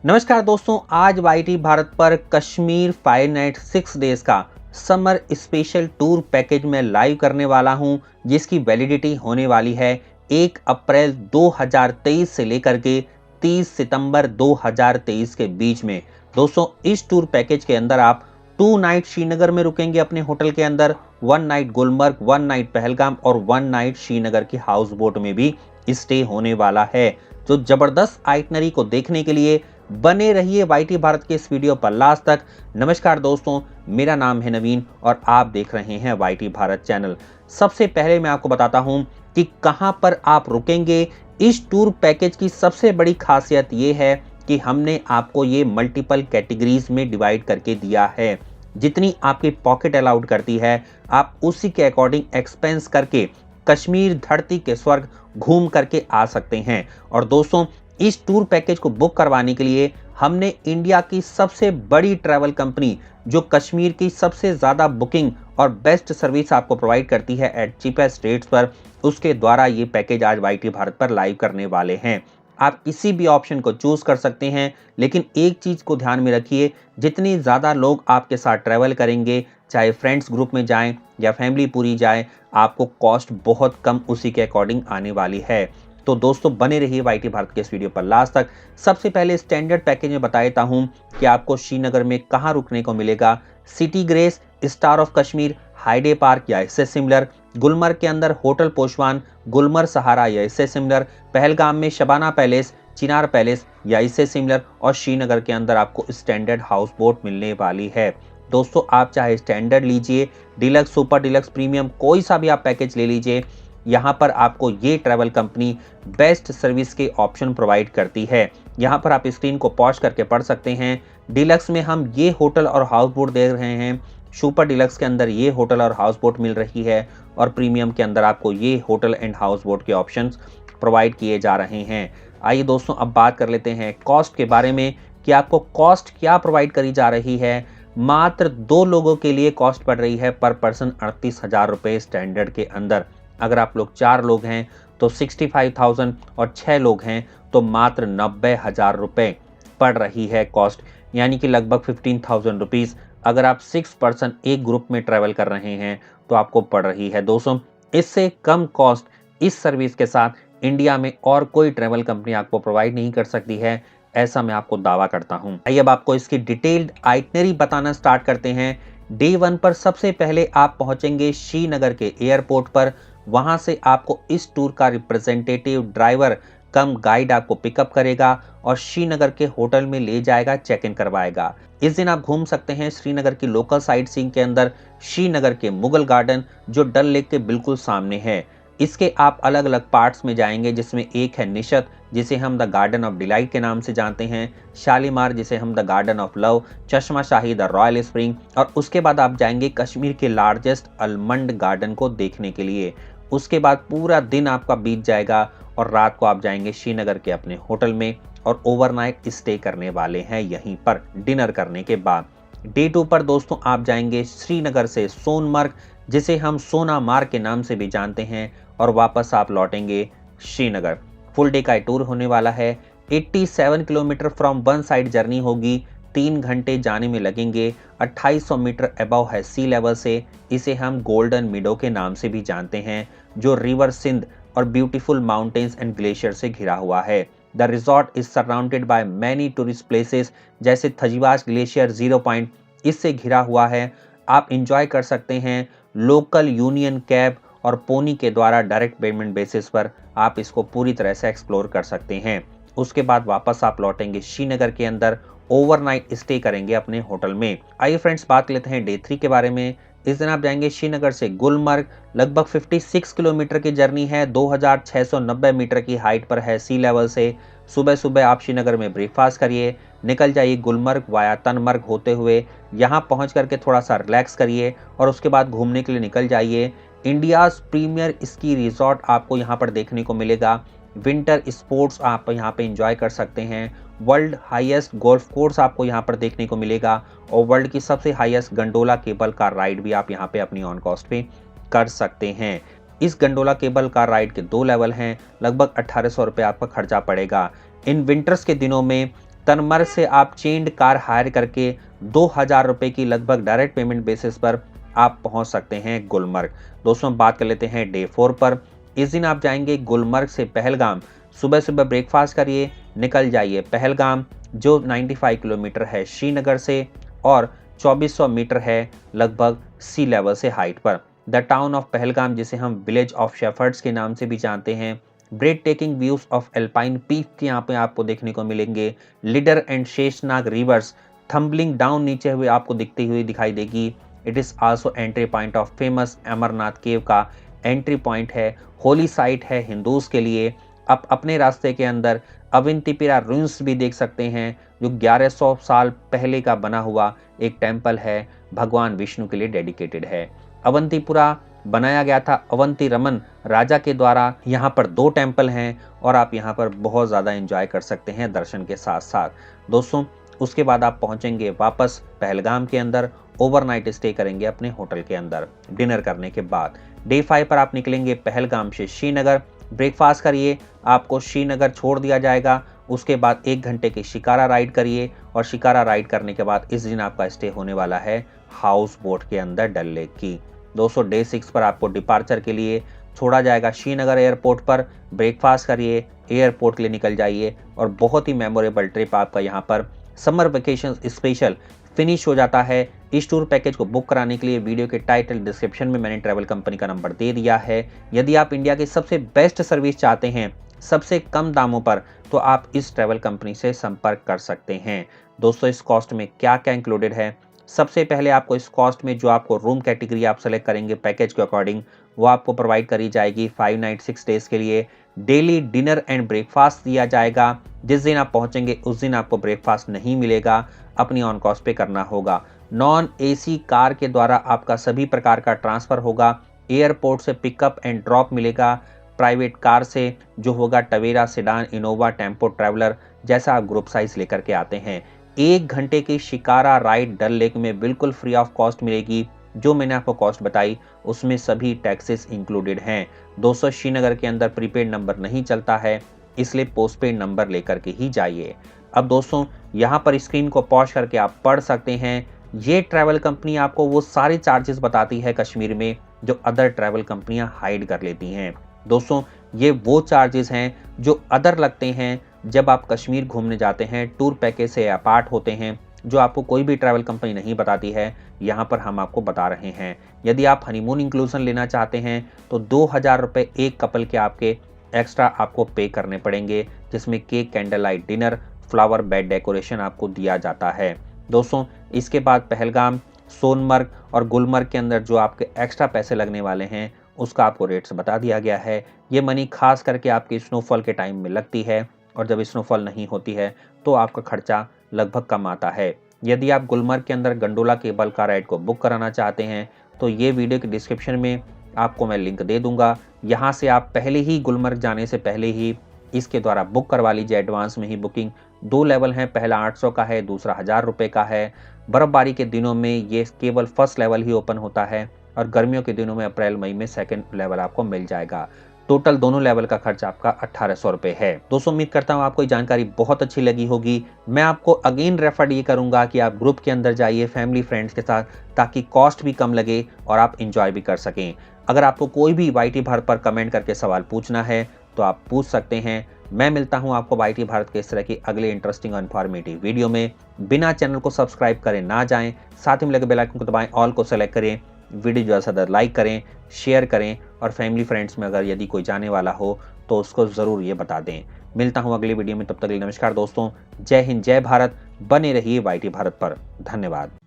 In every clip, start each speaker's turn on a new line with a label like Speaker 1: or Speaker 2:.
Speaker 1: नमस्कार दोस्तों, आज वाईटी भारत पर कश्मीर 5 नाइट 6 डेज का समर स्पेशल टूर पैकेज में लाइव करने वाला हूं, जिसकी वैलिडिटी होने वाली है 1 अप्रैल 2023 से लेकर के 30 सितंबर 2023 के बीच में। दोस्तों, इस टूर पैकेज के अंदर आप 2 नाइट श्रीनगर में रुकेंगे अपने होटल के अंदर, 1 नाइट गुलमर्ग, 1 नाइट पहलगाम और 1 नाइट श्रीनगर की हाउस बोट में भी स्टे होने वाला है। तो जबरदस्त आइटनरी को देखने के लिए बने रहिए वाईटी भारत के इस वीडियो पर लास्ट तक। नमस्कार दोस्तों, मेरा नाम है नवीन और आप देख रहे हैं वाईटी भारत चैनल। सबसे पहले मैं आपको बताता हूं कि कहां पर आप रुकेंगे। इस टूर पैकेज की सबसे बड़ी खासियत यह है कि हमने आपको ये मल्टीपल कैटेगरीज में डिवाइड करके दिया है। जितनी आपकी पॉकेट अलाउड करती है, आप उसी के अकॉर्डिंग एक्सपेंस करके कश्मीर धरती के स्वर्ग घूम करके आ सकते हैं। और दोस्तों, इस टूर पैकेज को बुक करवाने के लिए हमने इंडिया की सबसे बड़ी ट्रैवल कंपनी, जो कश्मीर की सबसे ज़्यादा बुकिंग और बेस्ट सर्विस आपको प्रोवाइड करती है एट चीपेस्ट रेट्स पर, उसके द्वारा ये पैकेज आज वाईटी भारत पर लाइव करने वाले हैं। आप किसी भी ऑप्शन को चूज कर सकते हैं, लेकिन एक चीज़ को ध्यान में रखिए, जितनी ज़्यादा लोग आपके साथ ट्रैवल करेंगे, चाहे फ्रेंड्स ग्रुप में जाएं या फैमिली पूरी जाए, आपको कॉस्ट बहुत कम उसी के अकॉर्डिंग आने वाली है। तो दोस्तों, बने रहिए वाईटी भारत के इस वीडियो पर लास्ट तक। सबसे पहले स्टैंडर्ड पैकेज में बता देता हूं कि आपको श्रीनगर में कहां रुकने को मिलेगा। City grace, star of Kashmir, Hyde Park या इससे सिमिलर, गुलमर्ग के अंदर होटल पोशवान, गुलमर्ग सहारा या इससे सिमिलर, पहलगाम में शबाना पैलेस, चिनार पैलेस या इससे सिमिलर, और श्रीनगर के अंदर आपको स्टैंडर्ड हाउस बोट मिलने वाली है। दोस्तों, आप चाहे स्टैंडर्ड लीजिए, डिलक्स, सुपर डिलक्स, प्रीमियम, कोई सा भी आप पैकेज ले लीजिए, यहाँ पर आपको ये ट्रैवल कंपनी बेस्ट सर्विस के ऑप्शन प्रोवाइड करती है। यहाँ पर आप स्क्रीन को पॉज करके पढ़ सकते हैं। डिलक्स में हम ये होटल और हाउस बोट दे रहे हैं, सुपर डिलक्स के अंदर ये होटल और हाउस बोट मिल रही है, और प्रीमियम के अंदर आपको ये होटल एंड हाउस बोट के ऑप्शंस प्रोवाइड किए जा रहे हैं। आइए दोस्तों, अब बात कर लेते हैं कॉस्ट के बारे में कि आपको कॉस्ट क्या प्रोवाइड करी जा रही है। मात्र 2 लोगों के लिए कॉस्ट पड़ रही है पर पर्सन 38,000 रुपये स्टैंडर्ड के अंदर। अगर आप लोग 4 लोग हैं तो 65,000 और 6 लोग हैं तो मात्र 90,000 रुपये पड़ रही है कॉस्ट, यानी कि लगभग 15,000 रुपीज़। अगर आप 6 पर्सन एक ग्रुप में ट्रैवल कर रहे हैं तो आपको पड़ रही है। दोस्तों, इससे कम कॉस्ट इस सर्विस के साथ इंडिया में और कोई ट्रैवल कंपनी आपको प्रोवाइड नहीं कर सकती है, ऐसा मैं आपको दावा करता हूं। आइए अब आपको इसकी डिटेल्ड आइटनरी बताना स्टार्ट करते हैं। डे 1 पर सबसे पहले आप पहुंचेंगे श्रीनगर के एयरपोर्ट पर। वहां से आपको इस टूर का रिप्रेजेंटेटिव ड्राइवर कम गाइड आपको पिकअप करेगा और श्रीनगर के होटल में ले जाएगा, चेक इन करवाएगा। इस दिन आप घूम सकते हैं श्रीनगर की लोकल साइट सीइंग के अंदर श्रीनगर के मुगल गार्डन, जो डल लेक के बिल्कुल सामने है। इसके आप अलग अलग पार्ट्स में जाएंगे, जिसमें एक है निशत, जिसे हम द गार्डन ऑफ डिलाइट के नाम से जानते हैं, शालीमार जिसे हम द गार्डन ऑफ लव, चश्मा शाही द रॉयल स्प्रिंग, और उसके बाद आप जाएंगे कश्मीर के लार्जेस्ट अलमंड गार्डन को देखने के लिए। उसके बाद पूरा दिन आपका बीत जाएगा और रात को आप जाएंगे श्रीनगर के अपने होटल में और ओवरनाइट स्टे करने वाले हैं यहीं पर डिनर करने के बाद। डे 2 पर दोस्तों आप जाएंगे श्रीनगर से सोनमर्ग, जिसे हम सोनामार्ग के नाम से भी जानते हैं, और वापस आप लौटेंगे श्रीनगर। फुल डे का टूर होने वाला है। 87 kilometre from one side journey होगी, 3 घंटे जाने में लगेंगे। 2800 मीटर अबव है सी लेवल से। इसे हम गोल्डन मिडो के नाम से भी जानते हैं, जो रिवर सिंध और ब्यूटीफुल माउंटेन्स एंड ग्लेशियर से घिरा हुआ है। The resort is surrounded by many tourist places, जैसे थजीवास ग्लेशियर 0 पॉइंट इससे घिरा हुआ है। आप इंजॉय कर सकते हैं लोकल यूनियन कैब और पोनी के द्वारा डायरेक्ट पेमेंट बेसिस पर आप इसको पूरी तरह से एक्सप्लोर कर सकते हैं। उसके बाद वापस आप लौटेंगे श्रीनगर के अंदर, ओवरनाइट स्टे करेंगे अपने होटल में। आइए फ्रेंड्स, बात लेते हैं डे 3 के बारे में। इस दिन आप जाएंगे श्रीनगर से गुलमर्ग। लगभग 56 किलोमीटर की जर्नी है, 2690 मीटर की हाइट पर है सी लेवल से। सुबह सुबह आप श्रीनगर में ब्रेकफास्ट करिए, निकल जाइए गुलमर्ग वाया तनमर्ग होते हुए। यहाँ पहुँच करके थोड़ा सा रिलैक्स करिए और उसके बाद घूमने के लिए निकल जाइए। इंडियाज़ प्रीमियर स्की रिजॉर्ट आपको यहाँ पर देखने को मिलेगा। विंटर स्पोर्ट्स आप यहाँ पे एंजॉय कर सकते हैं। वर्ल्ड हाईएस्ट गोल्फ कोर्स आपको यहाँ पर देखने को मिलेगा, और वर्ल्ड की सबसे highest gondola cable car ride भी आप यहाँ पे अपनी ऑन कॉस्ट पे कर सकते हैं। इस गंडोला केबल कार राइड के 2 लेवल हैं, लगभग 1800 रुपये आपका खर्चा पड़ेगा। इन विंटर्स के दिनों में तनमर से आप चेंड कार हायर करके 2000 रुपये की लगभग डायरेक्ट पेमेंट बेसिस पर आप पहुंच सकते हैं गुलमर्ग। दोस्तों बात कर लेते हैं डे 4 पर। इस दिन आप जाएंगे गुलमर्ग से पहलगाम। सुबह सुबह ब्रेकफास्ट करिए, निकल जाइए पहलगाम, जो 95 किलोमीटर है श्रीनगर से और 2400 मीटर है लगभग सी लेवल से हाइट पर। द टाउन ऑफ पहलगाम, जिसे हम विलेज ऑफ शेफर्ड्स के नाम से भी जानते हैं। Breathtaking views of alpine peak यहाँ पे आपको देखने को मिलेंगे। Lidder and Sheshnag rivers tumbling down नीचे हुए आपको दिखती हुई दिखाई देगी। It is also entry point of famous Amarnath cave का एंट्री पॉइंट है, होली साइट है हिंदूज के लिए। आप अपने रास्ते के अंदर अवंतीपुरा रूइंस भी देख सकते हैं, जो 1100 साल पहले का बना हुआ एक टेम्पल है, भगवान विष्णु के लिए डेडिकेटेड है। अवंतीपुरा बनाया गया था अवंती रमन राजा के द्वारा। यहाँ पर 2 टेम्पल हैं और आप यहाँ पर बहुत ज़्यादा एंजॉय कर सकते हैं दर्शन के साथ साथ। दोस्तों उसके बाद आप पहुँचेंगे वापस पहलगाम के अंदर, ओवरनाइट स्टे करेंगे अपने होटल के अंदर डिनर करने के बाद। डे 5 पर आप निकलेंगे पहलगाम से श्रीनगर। ब्रेकफास्ट करिए, आपको श्रीनगर छोड़ दिया जाएगा। उसके बाद 1 घंटे की शिकारा राइड करिए और शिकारा राइड करने के बाद इस दिन आपका स्टे होने वाला है हाउस बोट के अंदर डल लेक की। दोस्तों डे 6 पर आपको डिपार्चर के लिए छोड़ा जाएगा श्रीनगर एयरपोर्ट पर। ब्रेकफास्ट करिए, एयरपोर्ट के लिए निकल जाइए और बहुत ही मेमोरेबल ट्रिप आपका यहाँ पर समर वेकेशन स्पेशल फिनिश हो जाता है। इस टूर पैकेज को बुक कराने के लिए वीडियो के टाइटल डिस्क्रिप्शन में मैंने ट्रैवल कंपनी का नंबर दे दिया है। यदि आप इंडिया की सबसे बेस्ट सर्विस चाहते हैं सबसे कम दामों पर, तो आप इस ट्रैवल कंपनी से संपर्क कर सकते हैं। दोस्तों इस कॉस्ट में क्या क्या इंक्लूडेड है? सबसे पहले आपको इस कॉस्ट में जो आपको रूम कैटेगरी आप सेलेक्ट करेंगे पैकेज के अकॉर्डिंग, वो आपको प्रोवाइड करी जाएगी 5 नाइट 6 डेज के लिए। डेली डिनर एंड ब्रेकफास्ट दिया जाएगा। जिस दिन आप पहुंचेंगे उस दिन आपको ब्रेकफास्ट नहीं मिलेगा, अपनी ऑन कॉस्ट पे करना होगा। नॉन एसी कार के द्वारा आपका सभी प्रकार का ट्रांसफर होगा। एयरपोर्ट से पिकअप एंड ड्रॉप मिलेगा। प्राइवेट कार से जो होगा Tavera, sedan, Innova, tempo traveller, जैसा आप ग्रुप साइज लेकर के आते हैं। 1 घंटे की शिकारा राइड डल लेक में बिल्कुल फ्री ऑफ कॉस्ट मिलेगी। जो मैंने आपको कॉस्ट बताई उसमें सभी टैक्सेस इंक्लूडेड हैं। दोस्तों श्रीनगर के अंदर प्रीपेड नंबर नहीं चलता है, इसलिए पोस्टपेड नंबर लेकर के ही जाइए। अब दोस्तों यहाँ पर स्क्रीन को पॉज करके आप पढ़ सकते हैं। ये ट्रैवल कंपनी आपको वो सारे चार्जेस बताती है कश्मीर में जो अदर ट्रैवल कंपनियां हाइड कर लेती हैं। दोस्तों ये वो चार्जेस हैं जो अदर लगते हैं जब आप कश्मीर घूमने जाते हैं, टूर पैकेज से अपार्ट होते हैं, जो आपको कोई भी ट्रैवल कंपनी नहीं बताती है, यहाँ पर हम आपको बता रहे हैं। यदि आप हनीमून इंक्लूजन लेना चाहते हैं तो 2000 रुपये एक कपल के आपके एक्स्ट्रा आपको पे करने पड़ेंगे, जिसमें cake, candle light dinner, flower bed decoration आपको दिया जाता है। दोस्तों इसके बाद पहलगाम, सोनमर्ग और गुलमर्ग के अंदर जो आपके एक्स्ट्रा पैसे लगने वाले हैं उसका आपको रेट्स बता दिया गया है। ये मनी खास करके आपकी स्नोफॉल के टाइम में लगती है और जब स्नोफॉल नहीं होती है तो आपका खर्चा लगभग कम आता है। यदि आप गुलमर्ग के अंदर गंडोला केबल कार राइड को बुक कराना चाहते हैं तो ये वीडियो के डिस्क्रिप्शन में आपको मैं लिंक दे दूंगा। यहाँ से आप पहले ही गुलमर्ग जाने से पहले ही इसके द्वारा बुक करवा लीजिए, एडवांस में ही बुकिंग। 2 लेवल हैं, पहला 800 का है, दूसरा 1000 रुपये का है। बर्फबारी के दिनों में ये केवल फर्स्ट लेवल ही ओपन होता है और गर्मियों के दिनों में अप्रैल मई में सेकंड लेवल आपको मिल जाएगा। टोटल दोनों लेवल का खर्च आपका 1800 रुपये है। दोस्तों उम्मीद करता हूँ आपको ये जानकारी बहुत अच्छी लगी होगी। मैं आपको अगेन रेफर ये करूंगा कि आप ग्रुप के अंदर जाइए फैमिली फ्रेंड्स के साथ, ताकि कॉस्ट भी कम लगे और आप इंजॉय भी कर सकें। अगर आपको कोई भी वाईटी भारत पर कमेंट करके सवाल पूछना है तो आप पूछ सकते हैं। मैं मिलता हूं आपको वाईटी भारत के इस तरह की अगले इंटरेस्टिंग और इन्फॉर्मेटिव वीडियो में। बिना चैनल को सब्सक्राइब करें ना जाएं, साथ ही में लगे बेल आइकन को दबाएं, ऑल को सेलेक्ट करें। वीडियो ज़्यादा से ज़्यादा लाइक करें, शेयर करें और फैमिली फ्रेंड्स में अगर यदि कोई जाने वाला हो तो उसको ज़रूर ये बता दें। मिलता हूँ अगली वीडियो में, तब तक के लिए नमस्कार दोस्तों। जय हिंद, जय भारत। बने रहिए वाईटी भारत पर। धन्यवाद।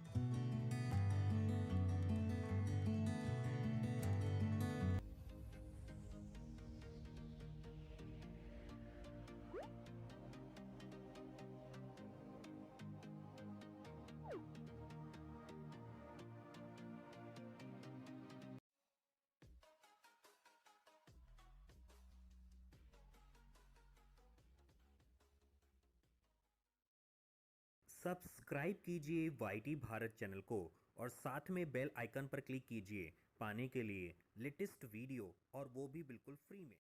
Speaker 2: सब्सक्राइब कीजिए वाईटी भारत चैनल को और साथ में बेल आइकन पर क्लिक कीजिए पाने के लिए लेटेस्ट वीडियो, और वो भी बिल्कुल फ्री में।